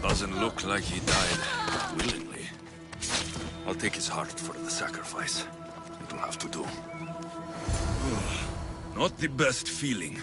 Doesn't look like he died willingly. I'll take his heart for the sacrifice. It'll have to do. Not the best feeling.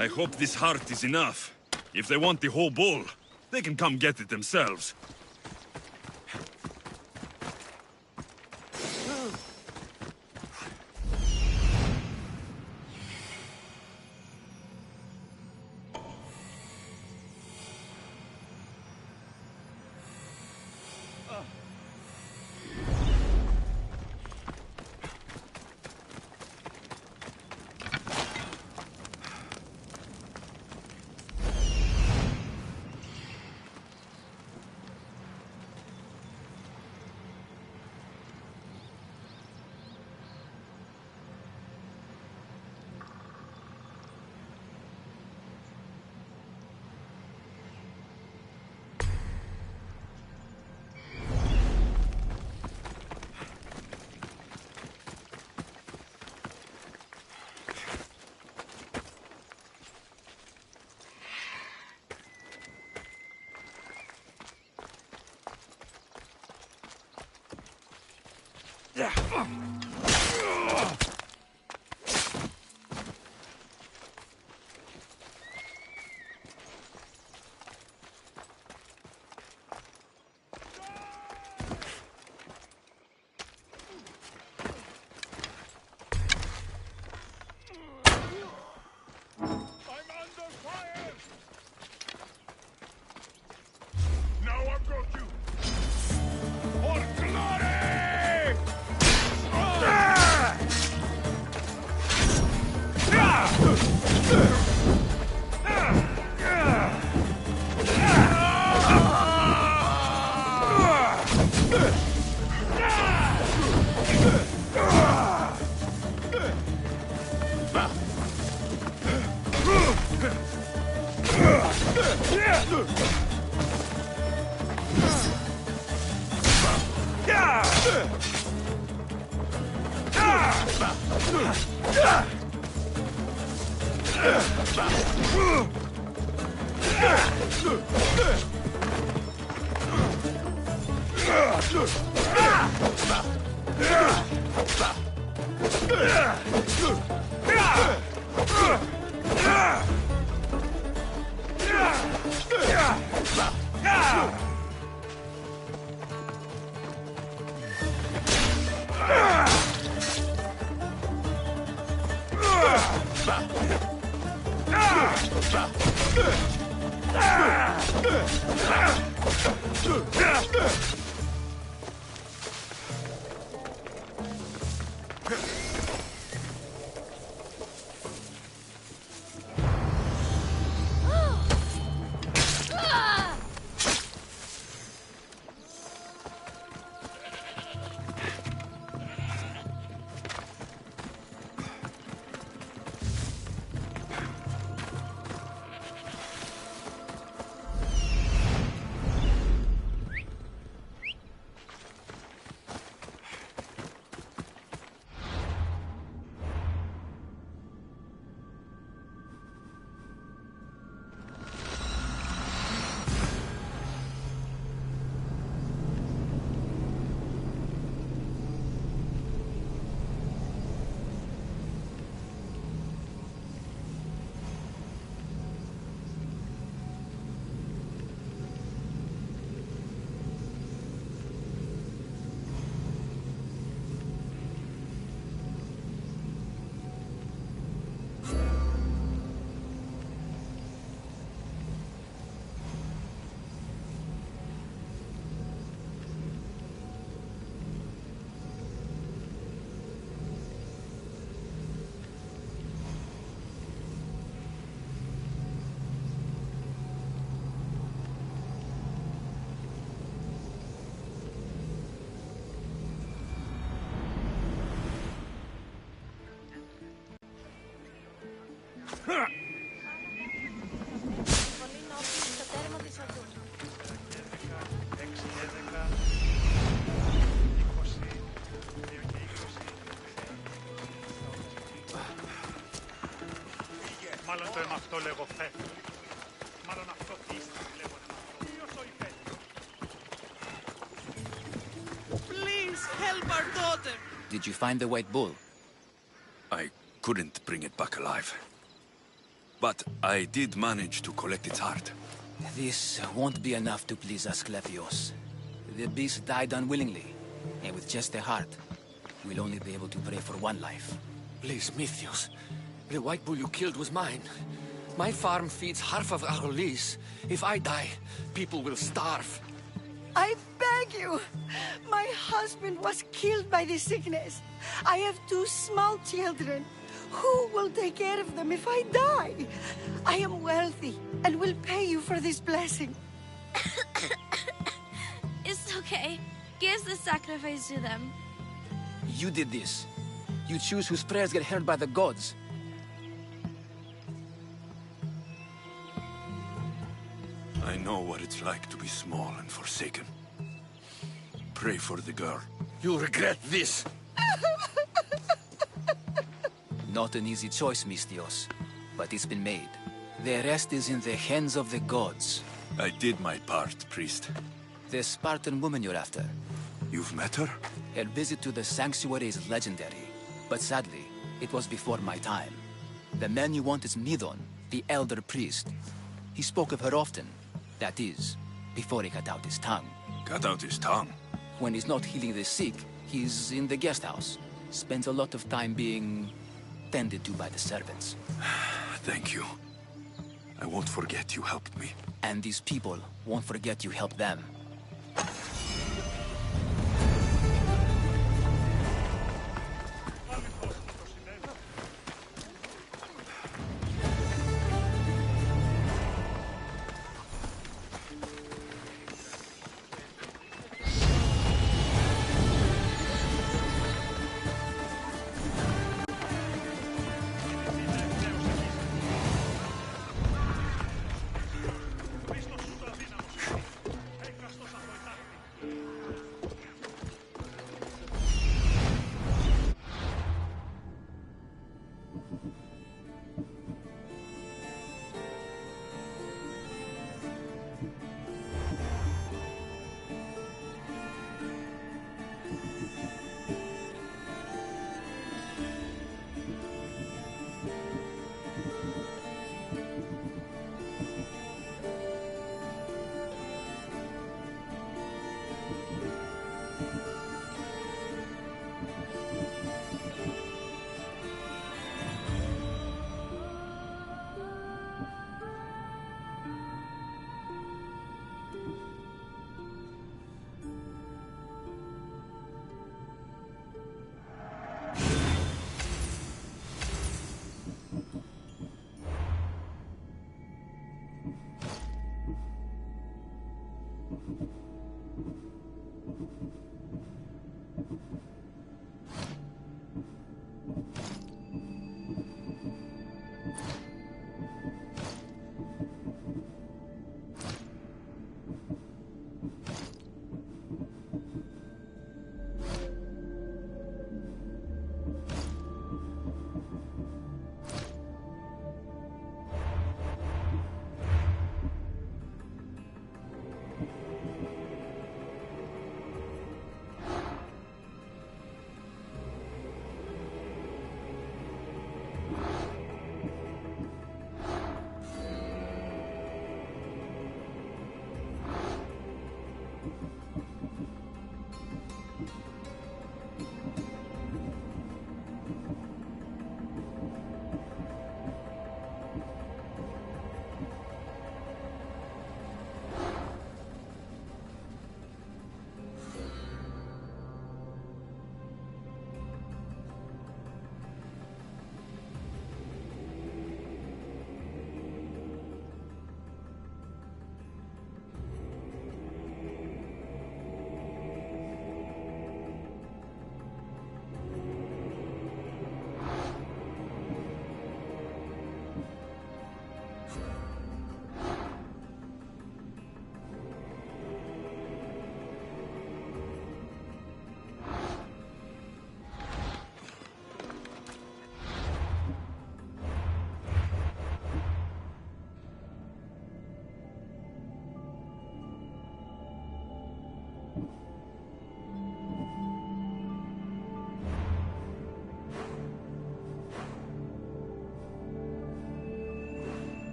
I hope this heart is enough. If they want the whole bowl, they can come get it themselves. Μάλλον το αίμα αυτό λέγω φεύγει. Μάλλον αυτό πίστη λέγω αίμα αυτό. Ποιος ο υπέτειος? Please help our daughter. Did you find the white bull? I couldn't bring it back alive. But I did manage to collect its heart. This won't be enough to please Asclepios. The beast died unwillingly, and with just the heart, we'll only be able to pray for one life. Please, Mythios. The white bull you killed was mine. My farm feeds half of Arolis. If I die, people will starve. I beg you! My husband was killed by this sickness. I have 2 small children. Who will take care of them if I die? I am wealthy and will pay you for this blessing. It's okay. Give the sacrifice to them. You did this. You choose whose prayers get heard by the gods. I know what it's like to be small and forsaken. Pray for the girl. You'll regret this. Not an easy choice, Mystios, but it's been made. The rest is in the hands of the gods. I did my part, priest. The Spartan woman you're after. You've met her? Her visit to the sanctuary is legendary, but sadly, it was before my time. The man you want is Midon, the elder priest. He spoke of her often. That is, before he cut out his tongue. Cut out his tongue? When he's not healing the sick, he's in the guest house. Spends a lot of time being tended to by the servants. Thank you. I won't forget you helped me. And these people won't forget you helped them.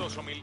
αυτός ο μιλ...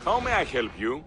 How may I help you?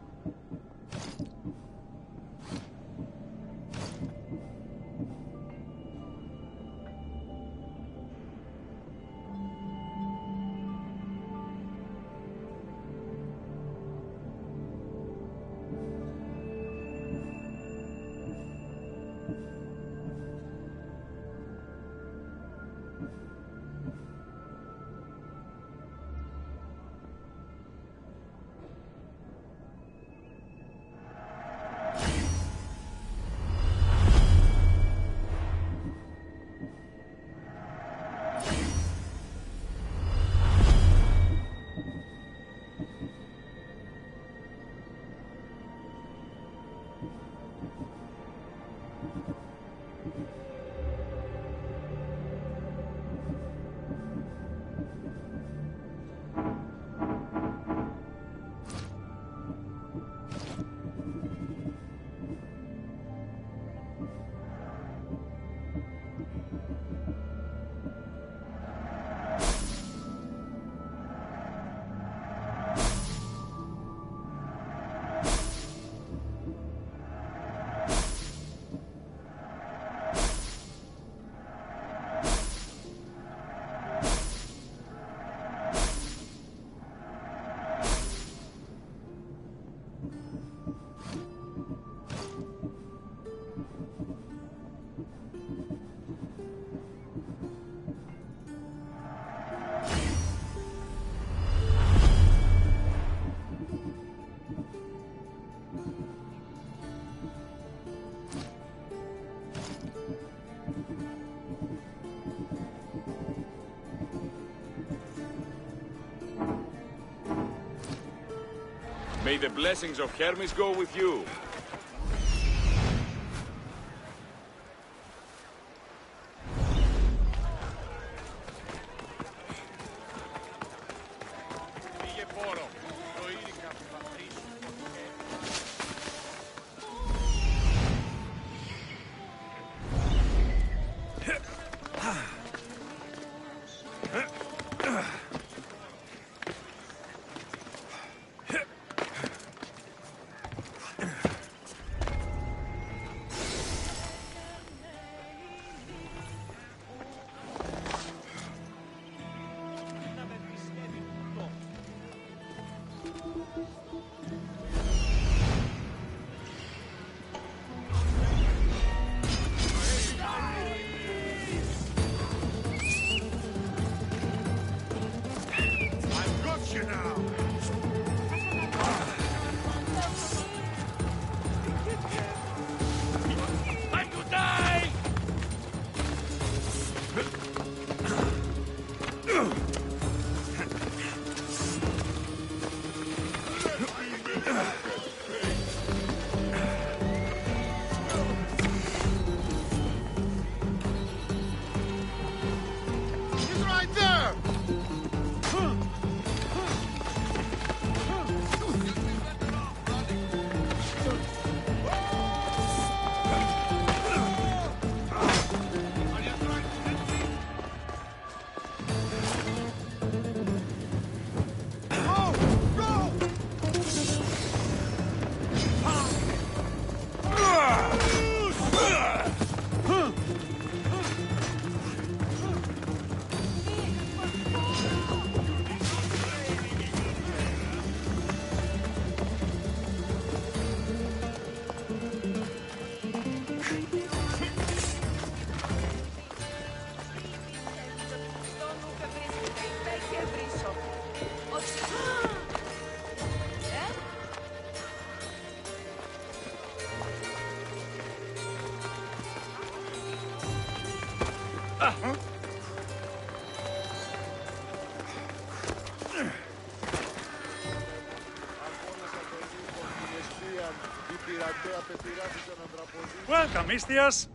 May the blessings of Hermes go with you. Welcome, Istias.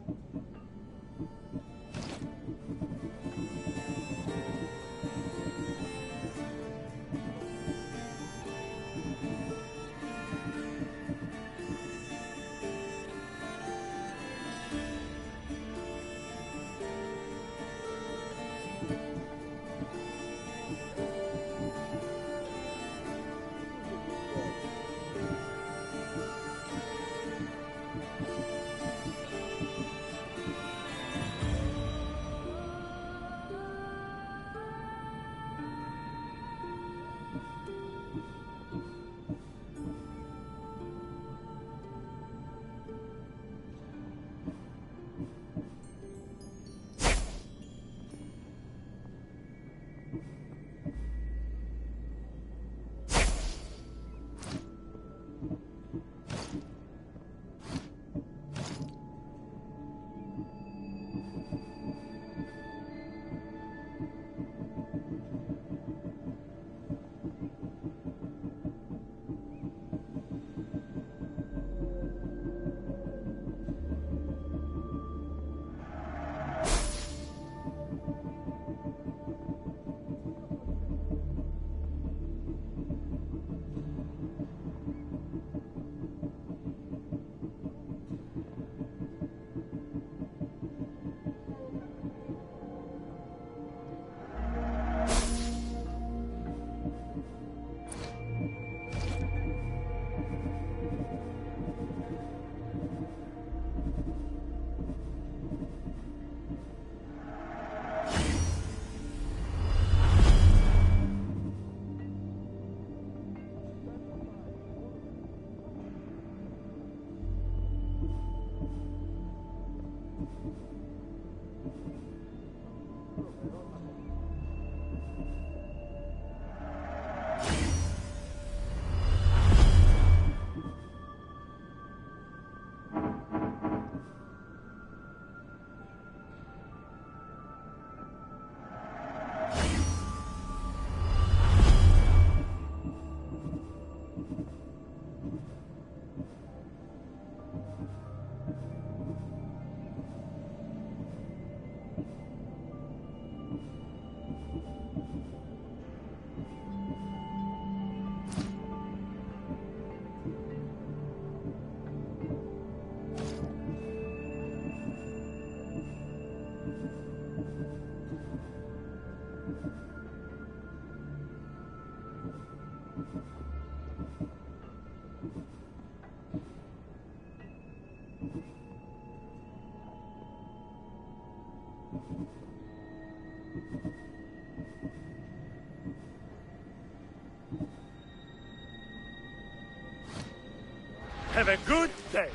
Have a good day.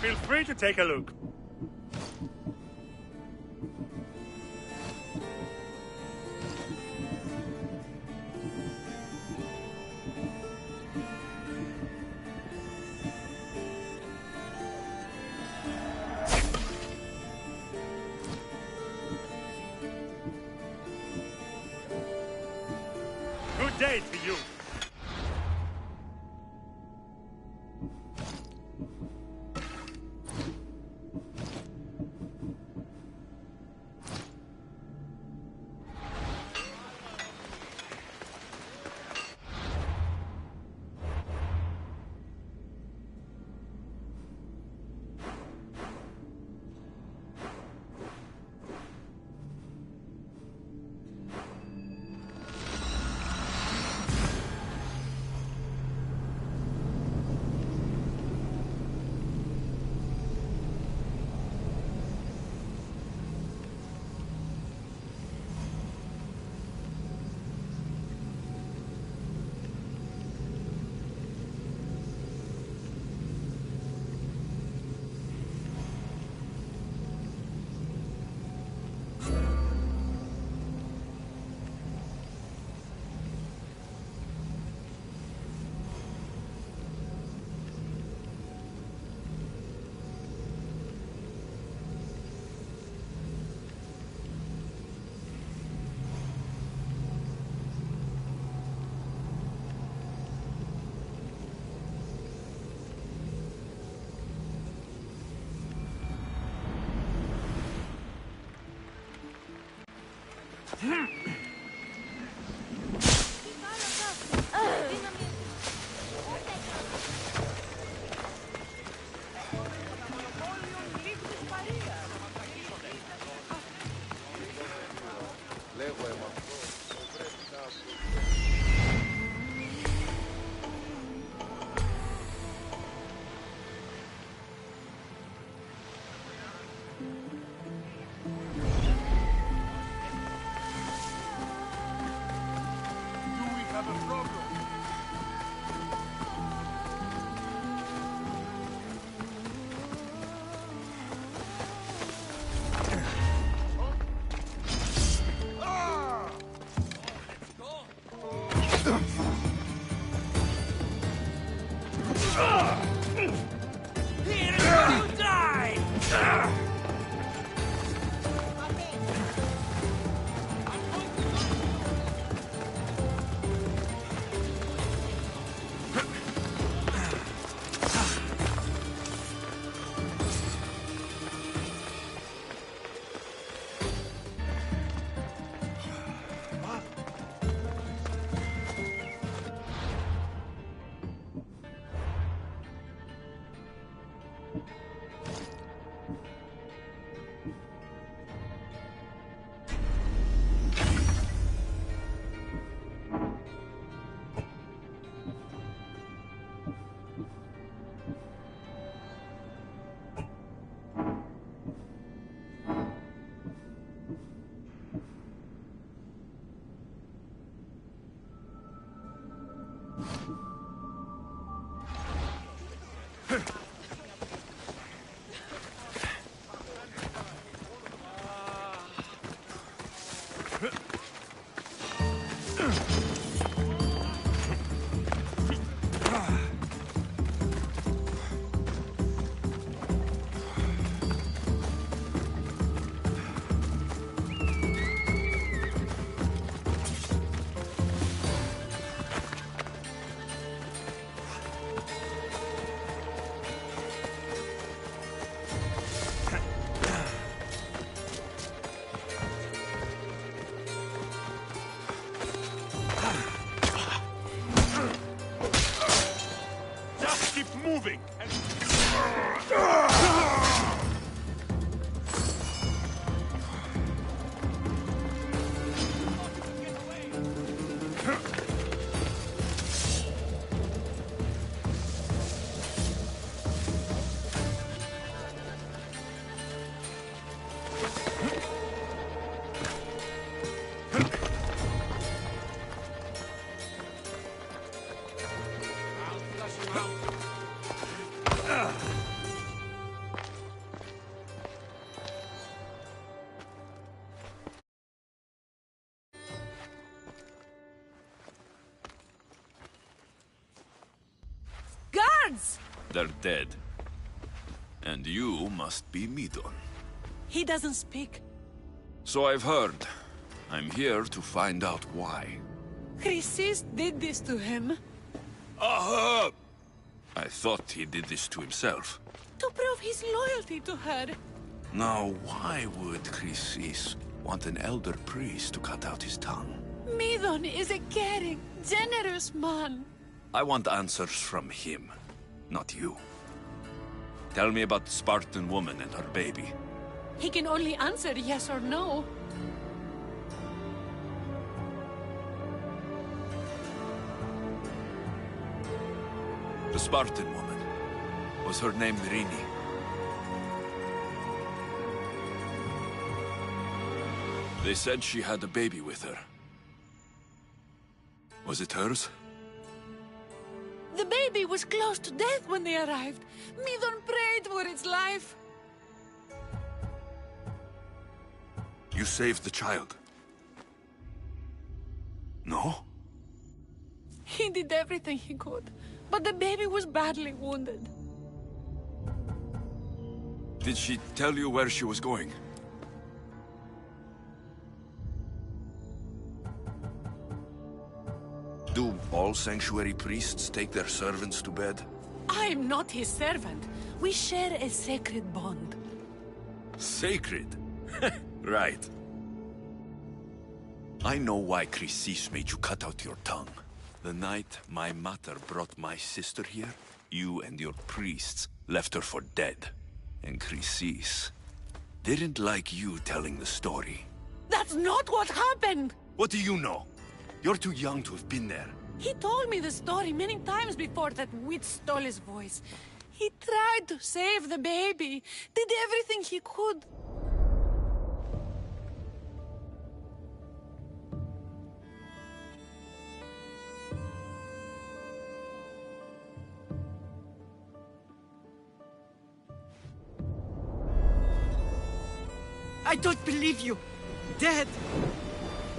Feel free to take a look. day to you. moving! Guards! They're dead. And you must be Midon. He doesn't speak. So I've heard. I'm here to find out why. Chrysis did this to him. I thought he did this to himself. To prove his loyalty to her. Now, why would Chrysis want an elder priest to cut out his tongue? Midon is a caring, generous man. I want answers from him, not you. Tell me about the Spartan woman and her baby. He can only answer yes or no. The Spartan woman. Was her name Rini? They said she had a baby with her. Was it hers? The baby was close to death when they arrived. Midon prayed for its life. You saved the child. No? He did everything he could, but the baby was badly wounded. Did she tell you where she was going? Do all sanctuary priests take their servants to bed? I am not his servant. We share a sacred bond. Sacred? Right. I know why Chrysis made you cut out your tongue. The night my mother brought my sister here, you and your priests left her for dead. And Chrysis didn't like you telling the story. That's not what happened! What do you know? You're too young to have been there. He told me the story many times before that witch stole his voice. He tried to save the baby, did everything he could. I don't believe you. Dead.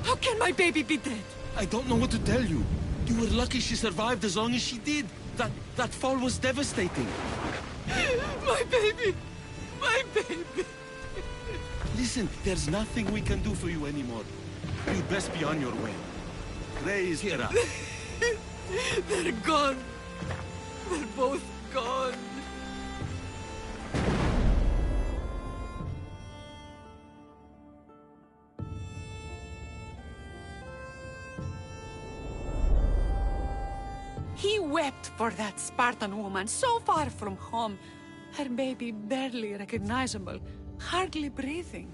How can my baby be dead? I don't know what to tell you. You were lucky she survived as long as she did. That fall was devastating. My baby! My baby! Listen, there's nothing we can do for you anymore. You'd best be on your way. Gray is here. They're gone. They're both gone. He wept for that Spartan woman so far from home. Her baby barely recognizable, hardly breathing.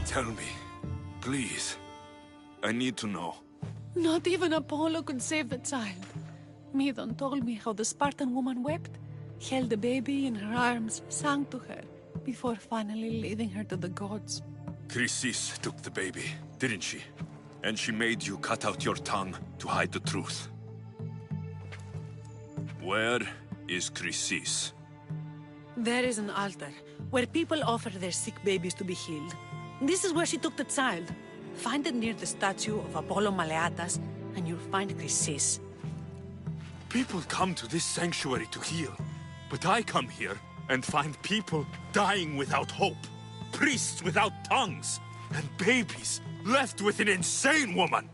Tell me, please. I need to know. Not even Apollo could save the child. Midon told me how the Spartan woman wept, held the baby in her arms, sang to her, before finally leading her to the gods. Chrysis took the baby, didn't she? And she made you cut out your tongue to hide the truth. Where is Chrysis? There is an altar, where people offer their sick babies to be healed. This is where she took the child. Find it near the statue of Apollo Maleatas, and you'll find Chrysis. People come to this sanctuary to heal. But I come here and find people dying without hope. Priests without tongues. And babies left with an insane woman.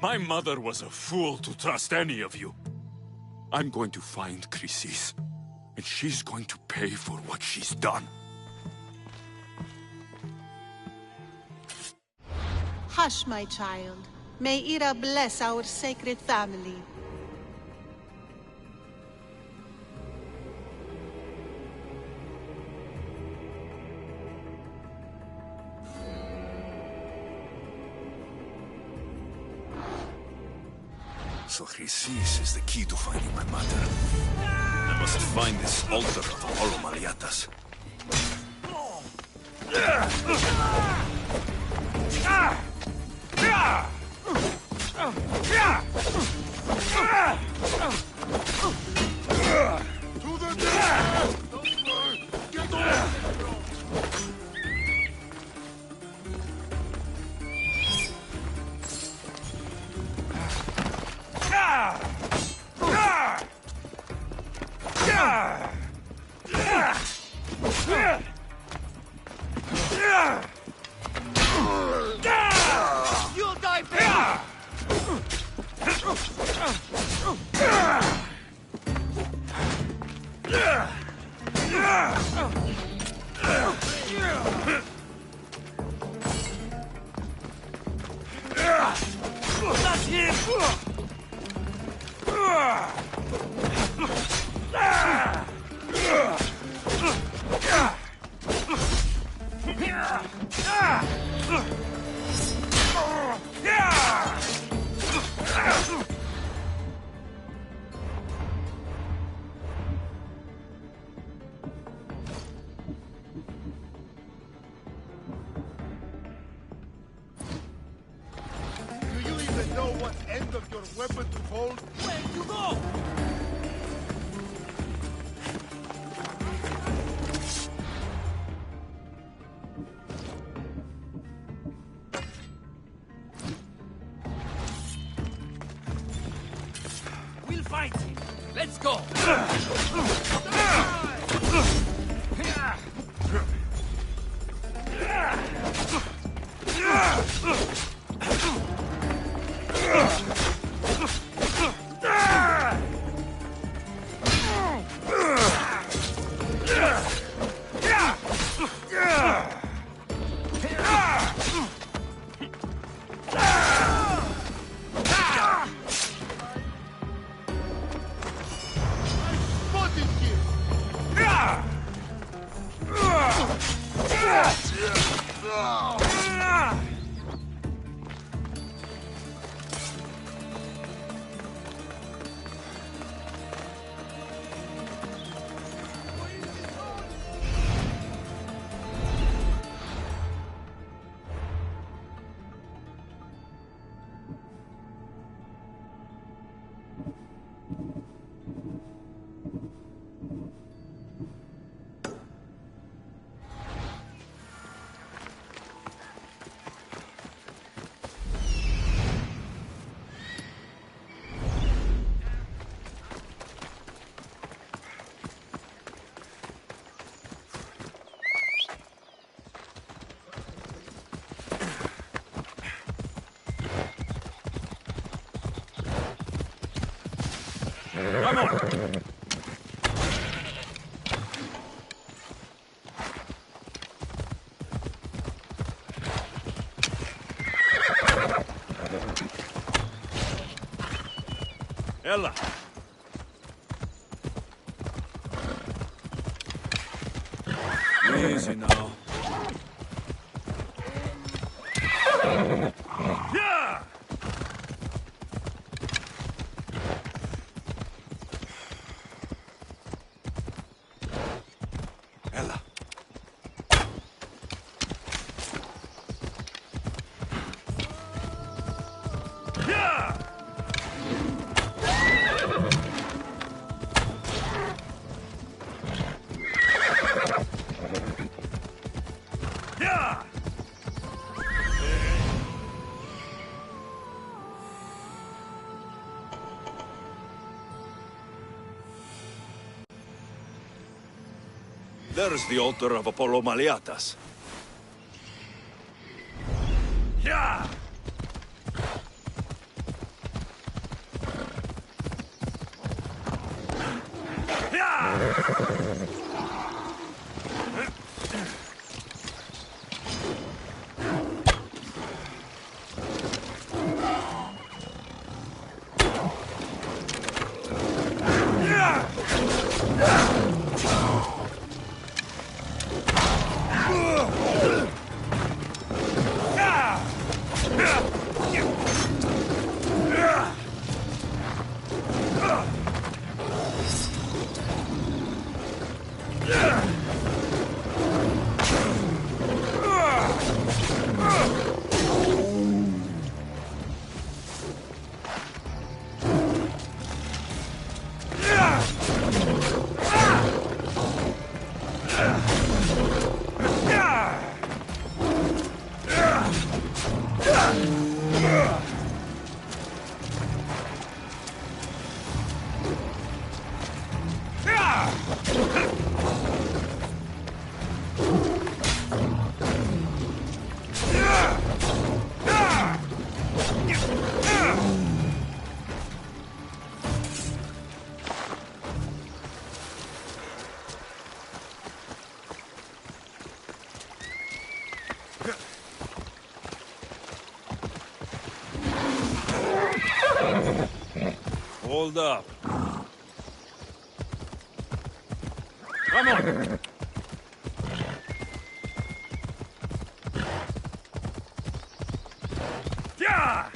My mother was a fool to trust any of you. I'm going to find Chrysis, and she's going to pay for what she's done. Hush, my child. May Ira bless our sacred family. So Chrysis is the key to finding my mother. I must find this altar of Apollo Maleatas. That's him! Do you even know what end of your weapon to hold? Where'd you go? We'll fight him. Let's go. Spotted you! Come on! Ella! Easy now. Yeah! Ella. Yeah! Yeah! There's the altar of Apollo Maliatas. Yeah! Hold up. Come on! Yeah!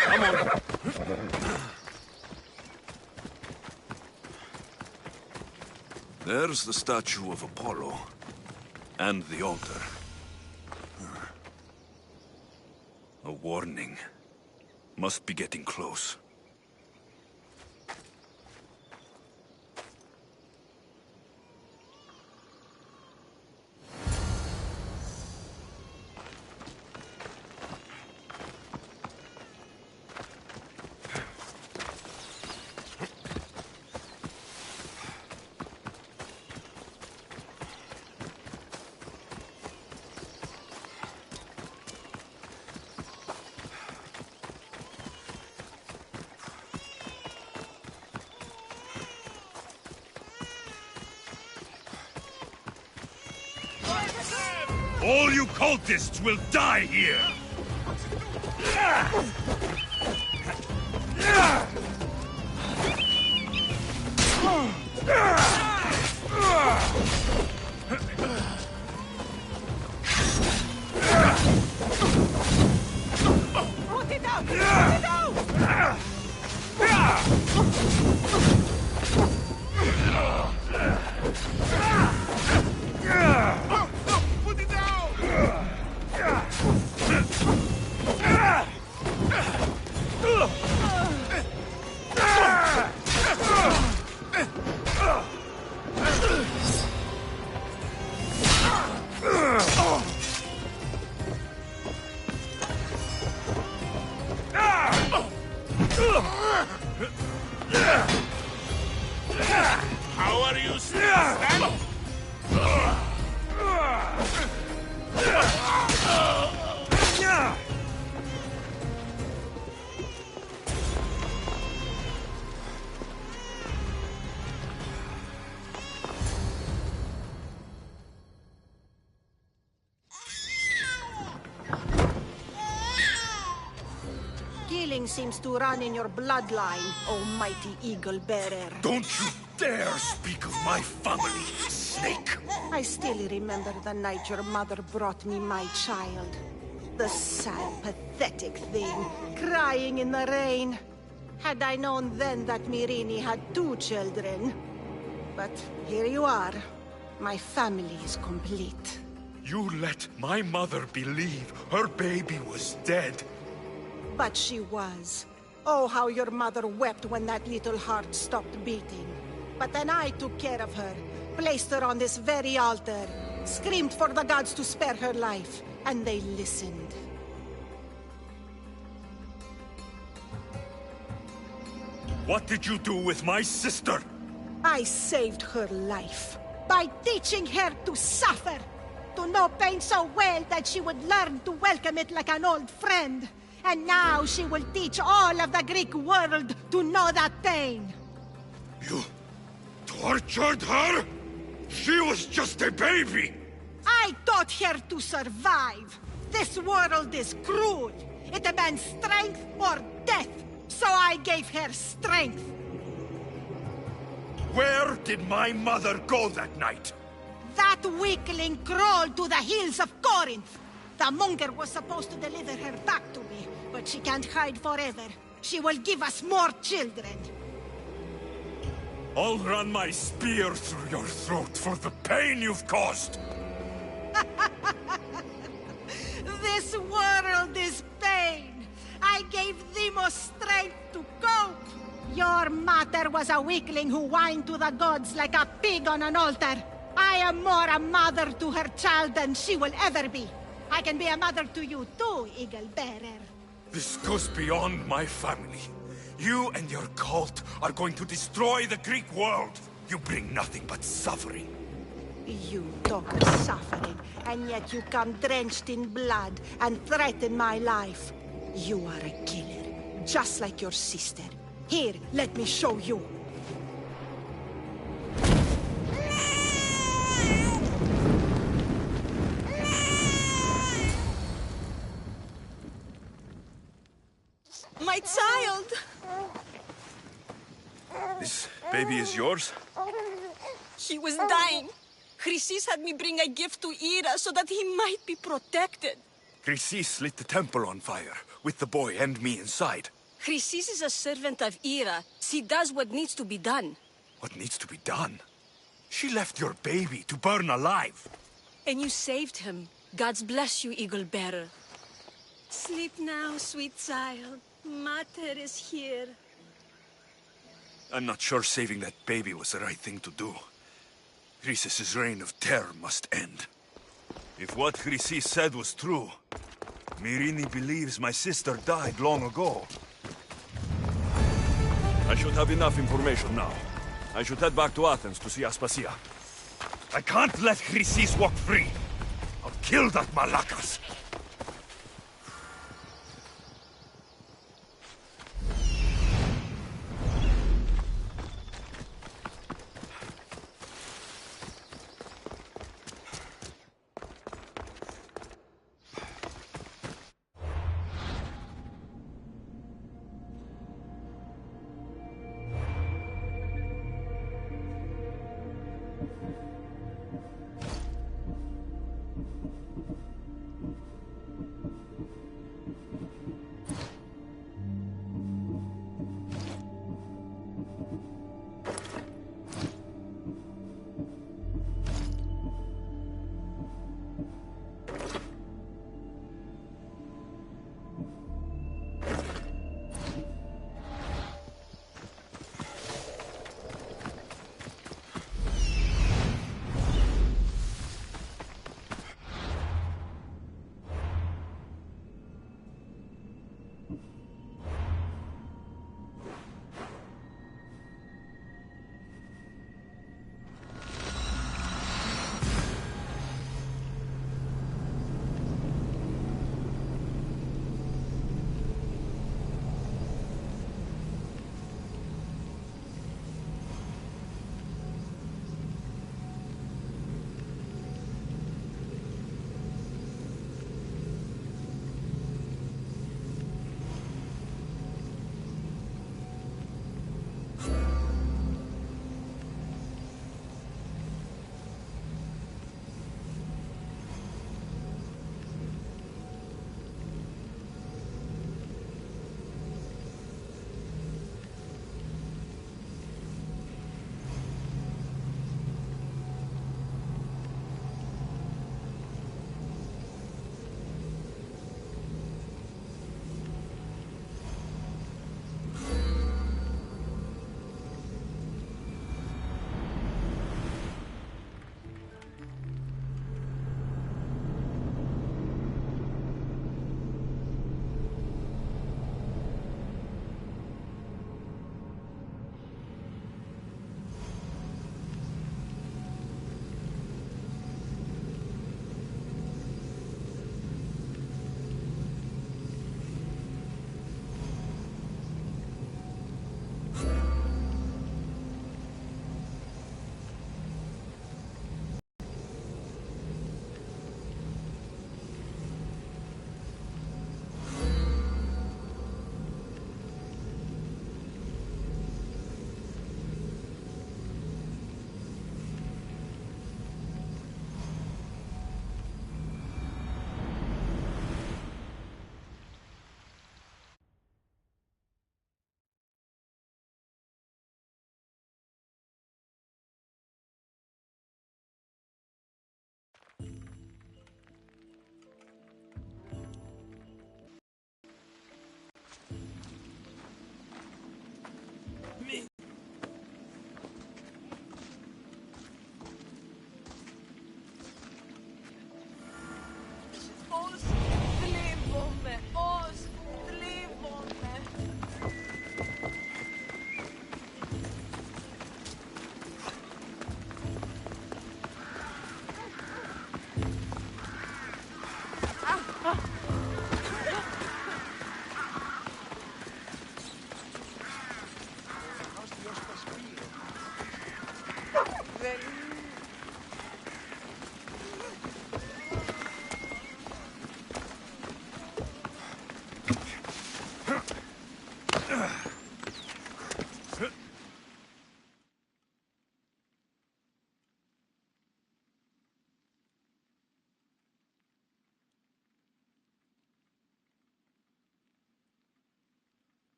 Come on! There's the statue of Apollo. And the altar. A warning. Must be getting close. All you cultists will die here! Put it down! Put it down! Put it down! How are you still standing? Killing seems to run in your bloodline, oh mighty eagle bearer. Don't you dare speak of my family, snake! I still remember the night your mother brought me my child. The sad, pathetic thing, crying in the rain. Had I known then that Mirini had 2 children. But here you are. My family is complete. You let my mother believe her baby was dead. But she was. Oh, how your mother wept when that little heart stopped beating. But then I took care of her, placed her on this very altar, screamed for the gods to spare her life, and they listened. What did you do with my sister? I saved her life by teaching her to suffer, to know pain so well that she would learn to welcome it like an old friend. And now she will teach all of the Greek world to know that pain. You tortured her? She was just a baby! I taught her to survive. This world is cruel. It demands strength or death. So I gave her strength. Where did my mother go that night? That weakling crawled to the hills of Corinth. The monger was supposed to deliver her back to me, but she can't hide forever. She will give us more children. I'll run my spear through your throat for the pain you've caused! This world is pain. I gave Demos strength to cope. Your mother was a weakling who whined to the gods like a pig on an altar. I am more a mother to her child than she will ever be. I can be a mother to you too, Eagle Bearer. This goes beyond my family. You and your cult are going to destroy the Greek world. You bring nothing but suffering. You talk of suffering, and yet you come drenched in blood and threaten my life. You are a killer, just like your sister. Here, let me show you. baby is yours? He was dying. Chrysis had me bring a gift to Ira so that he might be protected. Chrysis lit the temple on fire, with the boy and me inside. Chrysis is a servant of Ira. She does what needs to be done. What needs to be done? She left your baby to burn alive. And you saved him. God's bless you, Eagle Bearer. Sleep now, sweet child. Mater is here. I'm not sure saving that baby was the right thing to do. Chrysis' reign of terror must end. If what Chrysis said was true, Myrini believes my sister died long ago. I should have enough information now. I should head back to Athens to see Aspasia. I can't let Chrysis walk free. I'll kill that Malakas.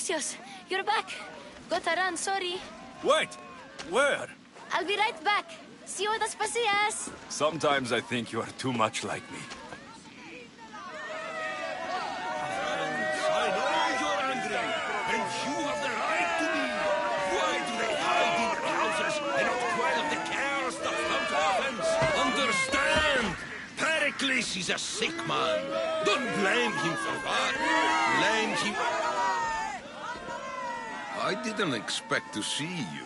Alexios, you're back. Gotta run, sorry. Wait! Where? I'll be right back. See you at Aspasias. Sometimes I think you are too much like me. I know you're angry, and you have the right to be. Why do they hide in their houses and not quell the chaos that come to Athens? Understand! Pericles is a sick man. Don't blame him for that. Blame him... I didn't expect to see you.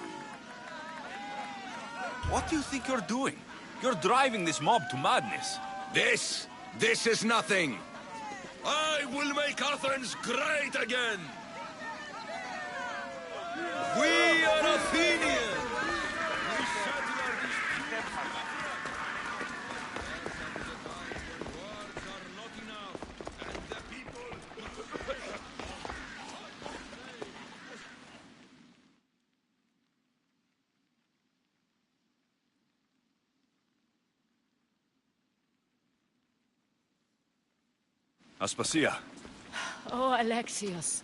What do you think you're doing? You're driving this mob to madness. This is nothing. I will make Athens great again. We are Athenians. We settle our disputes. Words are not enough, and the people... Aspasia. Oh, Alexios.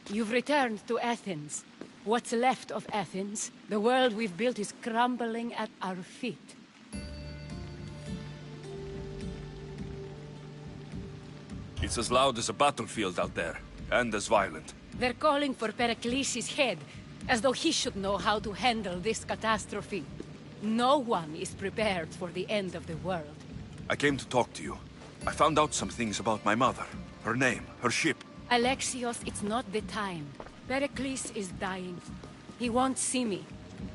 You've returned to Athens. What's left of Athens, the world we've built is crumbling at our feet. It's as loud as a battlefield out there, and as violent. They're calling for Pericles' head, as though he should know how to handle this catastrophe. No one is prepared for the end of the world. I came to talk to you. I found out some things about my mother. Her name, her ship. Alexios, it's not the time. Pericles is dying. He won't see me.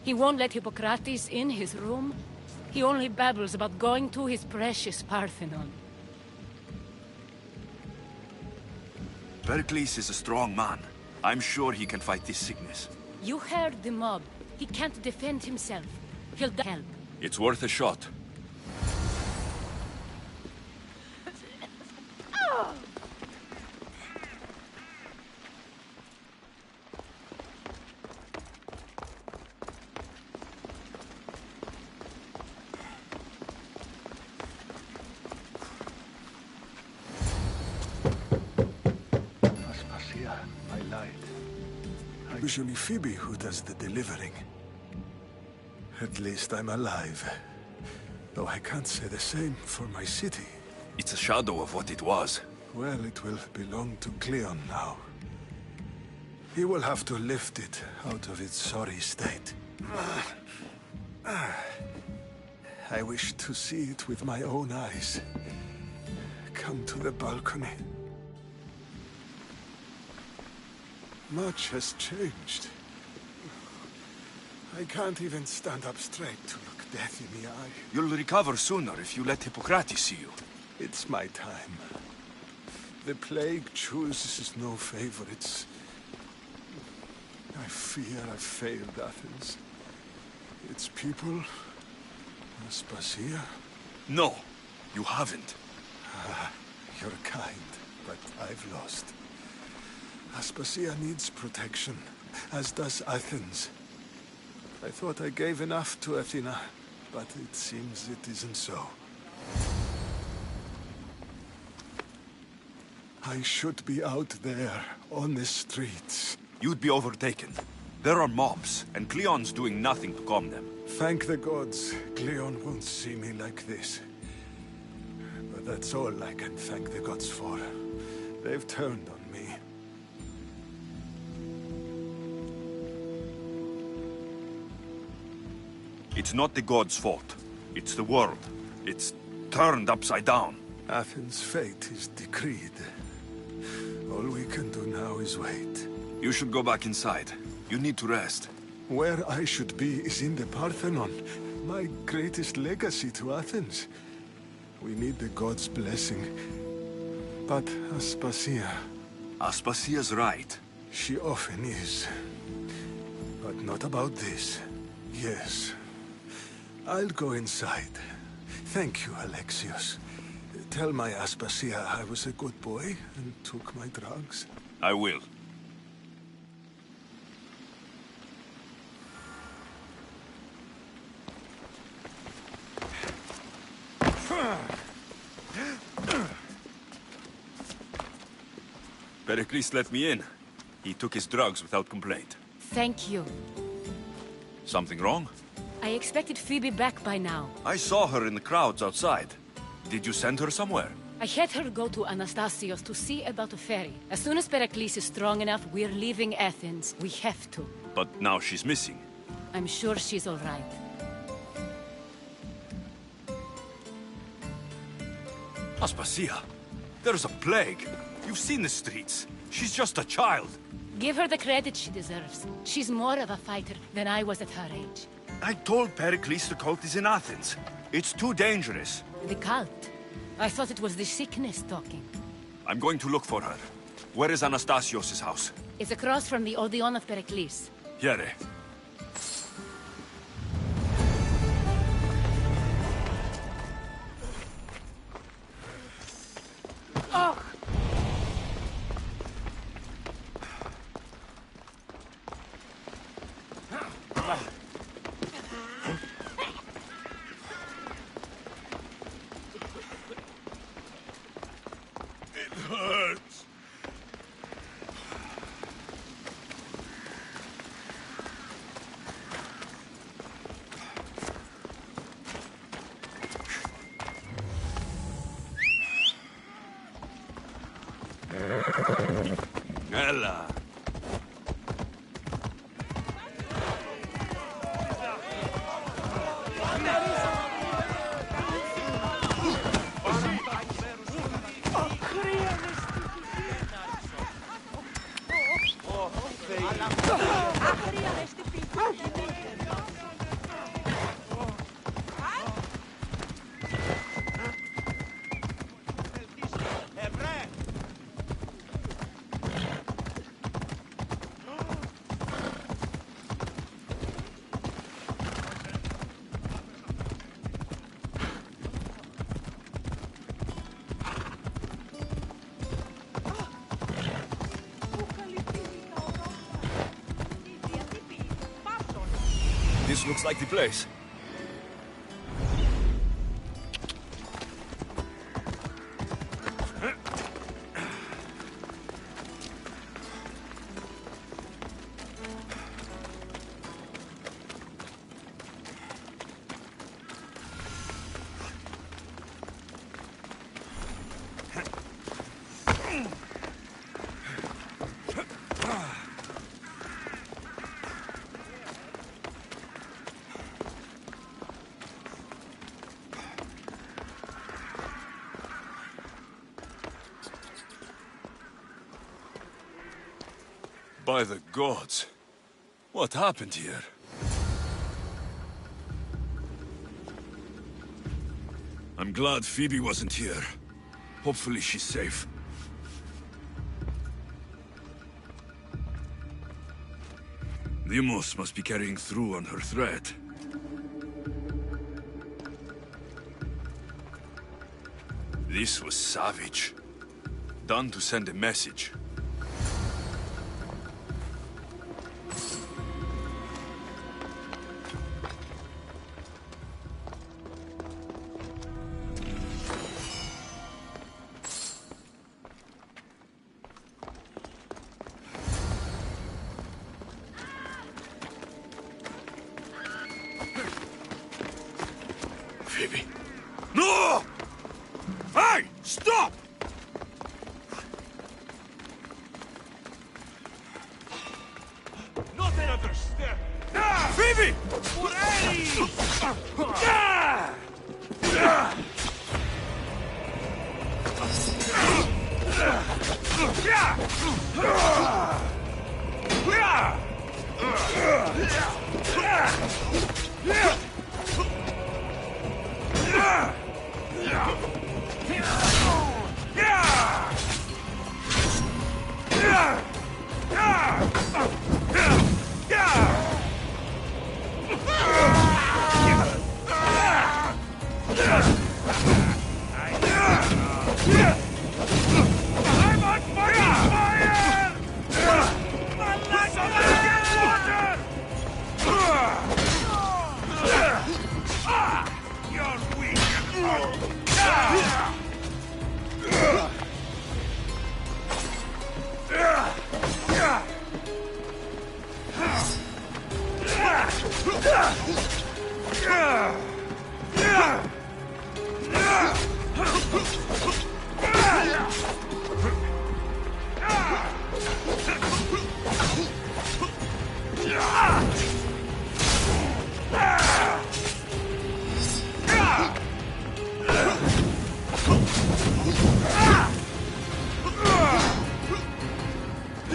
He won't let Hippocrates in his room. He only babbles about going to his precious Parthenon. Pericles is a strong man. I'm sure he can fight this sickness. You heard the mob. He can't defend himself. He'll help. It's worth a shot. Usually Phoebe who does the delivering. At least I'm alive. Though I can't say the same for my city. It's a shadow of what it was. Well, it will belong to Cleon now. He will have to lift it out of its sorry state. I wish to see it with my own eyes. Come to the balcony. Much has changed. I can't even stand up straight to look death in the eye. You'll recover sooner if you let Hippocrates see you. It's my time. The plague chooses no favorites. I fear I've failed Athens. Its people... Aspasia? No, you haven't. You're kind, but I've lost. Aspasia needs protection, as does Athens. I thought I gave enough to Athena, but it seems it isn't so. I should be out there, on the streets. You'd be overtaken. There are mobs, and Cleon's doing nothing to calm them. Thank the gods, Cleon won't see me like this. But that's all I can thank the gods for. They've turned on me. It's not the gods' fault. It's the world. It's turned upside down. Athens' fate is decreed. All we can do now is wait. You should go back inside. You need to rest. Where I should be is in the Parthenon, my greatest legacy to Athens. We need the gods' blessing. But Aspasia... Aspasia's right. She often is. But not about this. Yes. I'll go inside. Thank you, Alexios. Tell my Aspasia I was a good boy and took my drugs. I will. Pericles let me in. He took his drugs without complaint. Thank you. Something wrong? I expected Phoebe back by now. I saw her in the crowds outside. Did you send her somewhere? I had her go to Anastasios to see about a ferry. As soon as Pericles is strong enough, we're leaving Athens. We have to. But now she's missing. I'm sure she's all right. Aspasia, there's a plague. You've seen the streets. She's just a child. Give her the credit she deserves. She's more of a fighter than I was at her age. I told Pericles the cult is in Athens. It's too dangerous. The cult? I thought it was the sickness talking. I'm going to look for her. Where is Anastasios' house? It's across from the Odeon of Pericles. Here. Oh! Hurts. Ella. This looks like the place. By the gods. What happened here? I'm glad Phoebe wasn't here. Hopefully she's safe. Deimos must be carrying through on her threat. This was savage. Done to send a message. Phoebe. No! Hey! Stop! Not another step! Phoebe!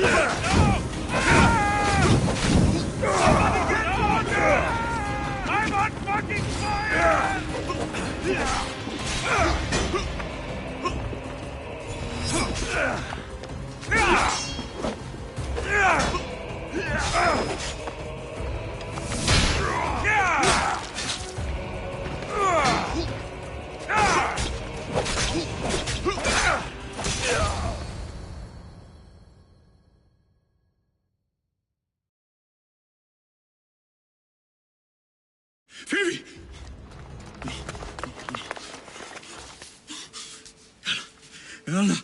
I'm on fucking fire! Phoebe! Anna!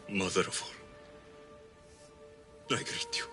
Mother of all, I greet you.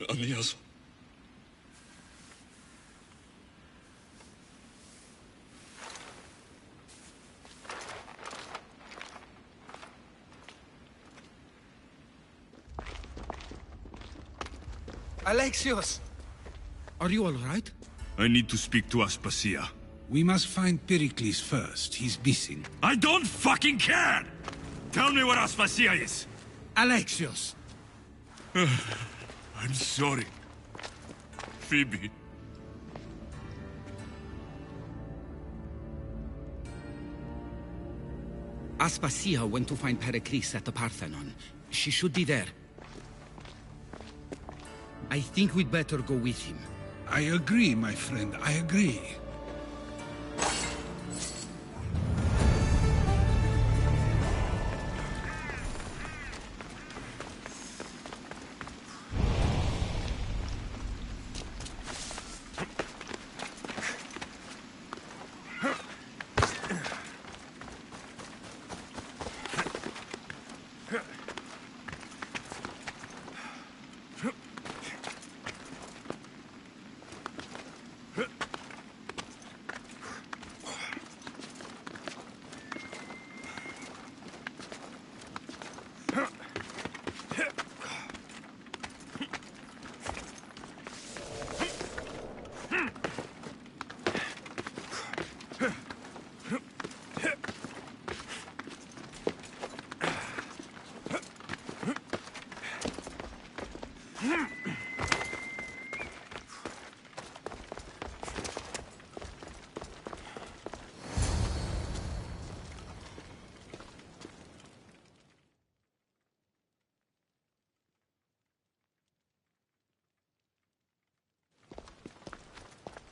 Aniaso. Alexios! Are you all right? I need to speak to Aspasia. We must find Pericles first. He's missing. I don't fucking care! Tell me where Aspasia is! Alexios! I'm sorry. Phoebe. Aspasia went to find Pericles at the Parthenon. She should be there. I think we'd better go with him. I agree, my friend. I agree.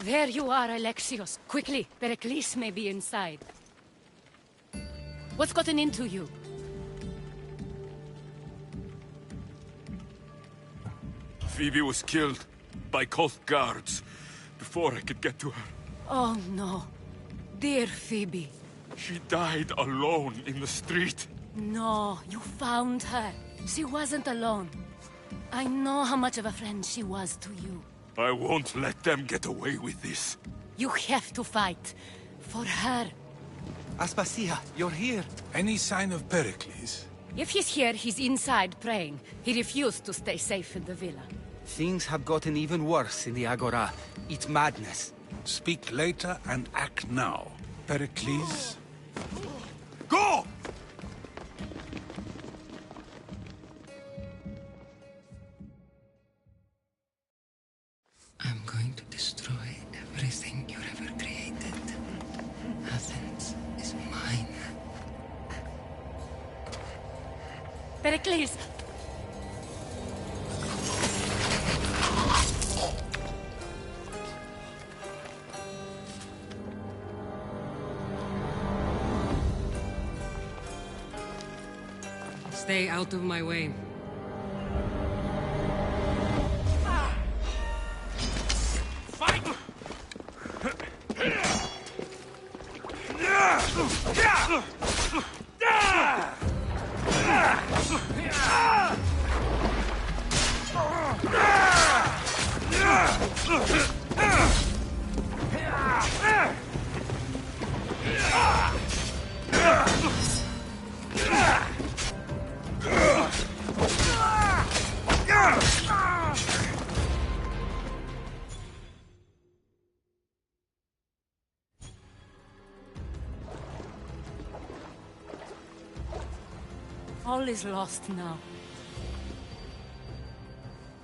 There you are, Alexios. Quickly, Pericles may be inside. What's gotten into you? Phoebe was killed by cult guards before I could get to her. Oh, no. Dear Phoebe. She died alone in the street. No, you found her. She wasn't alone. I know how much of a friend she was to you. I won't let them get away with this. You have to fight. For her. Aspasia, you're here. Any sign of Pericles? If he's here, he's inside praying. He refused to stay safe in the villa. Things have gotten even worse in the Agora. It's madness. Speak later and act now. Pericles? Go! I'm going to destroy everything you ever created. Athens is mine. Pericles! Stay out of my way. All is lost now.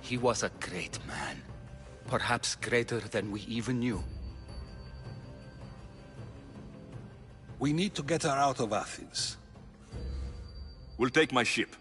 He was a great man. Perhaps greater than we even knew. We need to get her out of Athens. We'll take my ship.